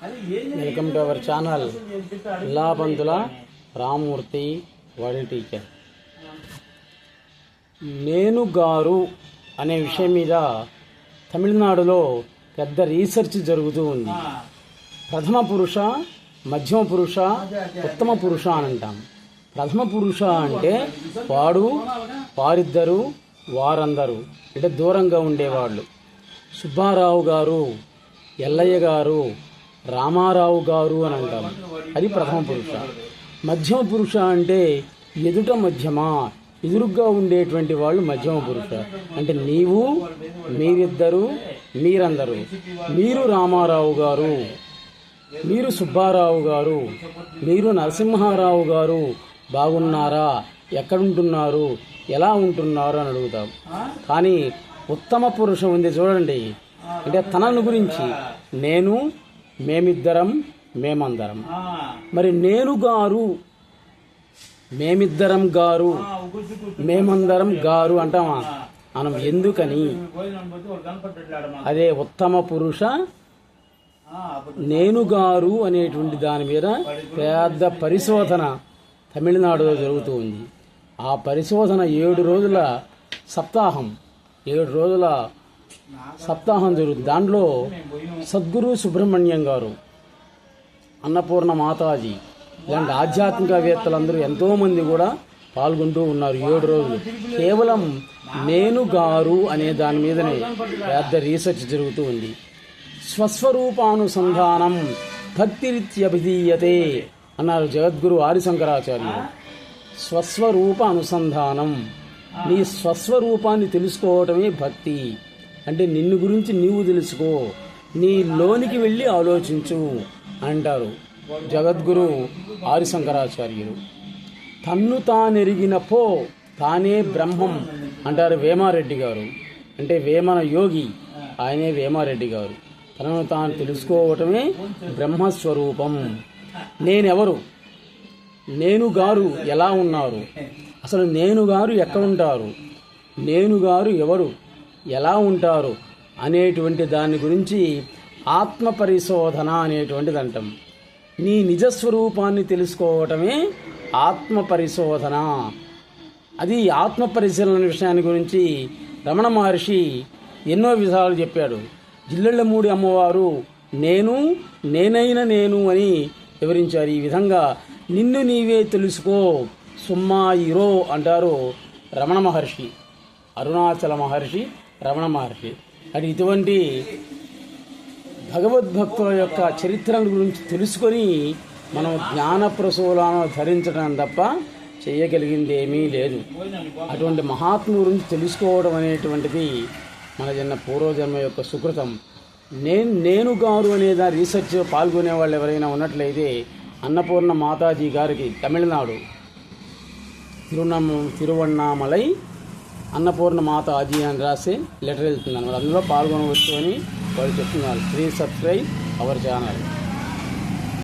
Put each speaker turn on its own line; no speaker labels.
Welcome to our channel Illabanthula Ramamurthy world teacher. నేను గారు అనే విషయం మీద తమిళనాడులో పెద్ద రీసెర్చ్ జరుగుతూ ఉంది. ప్రథమ పురుష, మధ్యమ పురుష, ఉత్తమ పురుష అని అంటాం. ప్రథమ పురుష అంటే వాడు, వారిద్దరు, వారందరూ అంటే దూరంగా ఉండేవాళ్ళు. సుబ్బారావు గారు, ఎల్లయ్య గారు, రామారావు గారు అని అంటాం. అది ప్రథమ పురుష. మధ్యమ పురుష అంటే ఎదుట మధ్యమ, ఎదురుగ్గా ఉండేటువంటి వాళ్ళు మధ్యమ పురుష. అంటే నీవు, మీరిద్దరు, మీరందరూ. మీరు రామారావు గారు, మీరు సుబ్బారావు గారు, మీరు నరసింహారావు గారు బాగున్నారా, ఎక్కడుంటున్నారు, ఎలా ఉంటున్నారు అని అడుగుతాం. కానీ ఉత్తమ పురుషం ఉంది చూడండి, అంటే తనను గురించి నేను, మేమిద్దరం, మేమందరం. మరి నేను గారు, మేమిద్దరం గారు, మేమందరం గారు అంటామా మనం? ఎందుకని? అదే ఉత్తమ పురుష నేను గారు అనేటువంటి దాని మీద పెద్ద పరిశోధన తమిళనాడులో జరుగుతూ ఉంది. ఆ పరిశోధన 7 రోజుల సప్తాహం, 7 రోజుల సప్తాహం జరుగుతుంది. దాంట్లో సద్గురు సుబ్రహ్మణ్యం గారు, అన్నపూర్ణ మాతాజీ ఇలాంటి ఆధ్యాత్మికవేత్తలందరూ ఎంతోమంది కూడా పాల్గొంటూ ఉన్నారు. 7 రోజులు కేవలం నేను గారు అనే దాని మీదనే పెద్ద రీసెర్చ్ జరుగుతూ ఉంది. స్వస్వరూపానుసంధానం భక్తిరిత్యభిధీయతే అన్నారు జగద్గురు ఆదిశంకరాచార్యులు. స్వస్వరూప అనుసంధానం, నీ స్వస్వరూపాన్ని తెలుసుకోవటమే భక్తి. అంటే నిన్ను గురించి నీవు తెలుసుకో, నీ లోనికి వెళ్ళి ఆలోచించు అంటారు జగద్గురు ఆదిశంకరాచార్యులు. తన్ను తానెరిగిన పో తానే బ్రహ్మం అంటారు వేమారెడ్డి గారు. అంటే వేమన యోగి ఆయనే వేమారెడ్డి గారు. తనను తాను తెలుసుకోవటమే బ్రహ్మస్వరూపం. నేనెవరు, నేను గారు ఎలా ఉన్నారు, అసలు నేను గారు ఎక్కడుంటారు, నేను గారు ఎవరు, ఎలా ఉంటారు అనేటువంటి దాని గురించి ఆత్మ పరిశోధన అనేటువంటిది అంటాం. నీ నిజస్వరూపాన్ని తెలుసుకోవటమే ఆత్మ పరిశోధన. అది ఆత్మ పరిశీలన విషయాన్ని గురించి రమణ మహర్షి ఎన్నో విధాలు చెప్పాడు. జిల్లెళ్ళమూడి అమ్మవారు నేను, నేనైన నేను అని వివరించారు. ఈ విధంగా నిన్ను నీవే తెలుసుకో సుమ్మా ఇరో అంటారు రమణ మహర్షి, అరుణాచల మహర్షి, రమణ మహర్షి. అది ఇటువంటి భగవద్భక్తుల యొక్క చరిత్రల గురించి తెలుసుకొని మనం జ్ఞాన ప్రసూలను ధరించడం తప్ప చేయగలిగింది ఏమీ లేదు. అటువంటి మహాత్ముల గురించి తెలుసుకోవడం అనేటువంటిది మన జన్మ పూర్వజన్మ యొక్క సుకృతం. నేను గారు అనేదా రీసెర్చ్ పాల్గొనే వాళ్ళు ఎవరైనా ఉన్నట్లయితే అన్నపూర్ణ మాతాజీ గారికి తమిళనాడు తిరువన్నామలై అన్నపూర్ణ మాతాజీ అని రాసి లెటర్ వెళ్తున్నాను. అందులో పాల్గొనవచ్చు అని వాళ్ళు చెప్తున్నారు. Please subscribe our channel.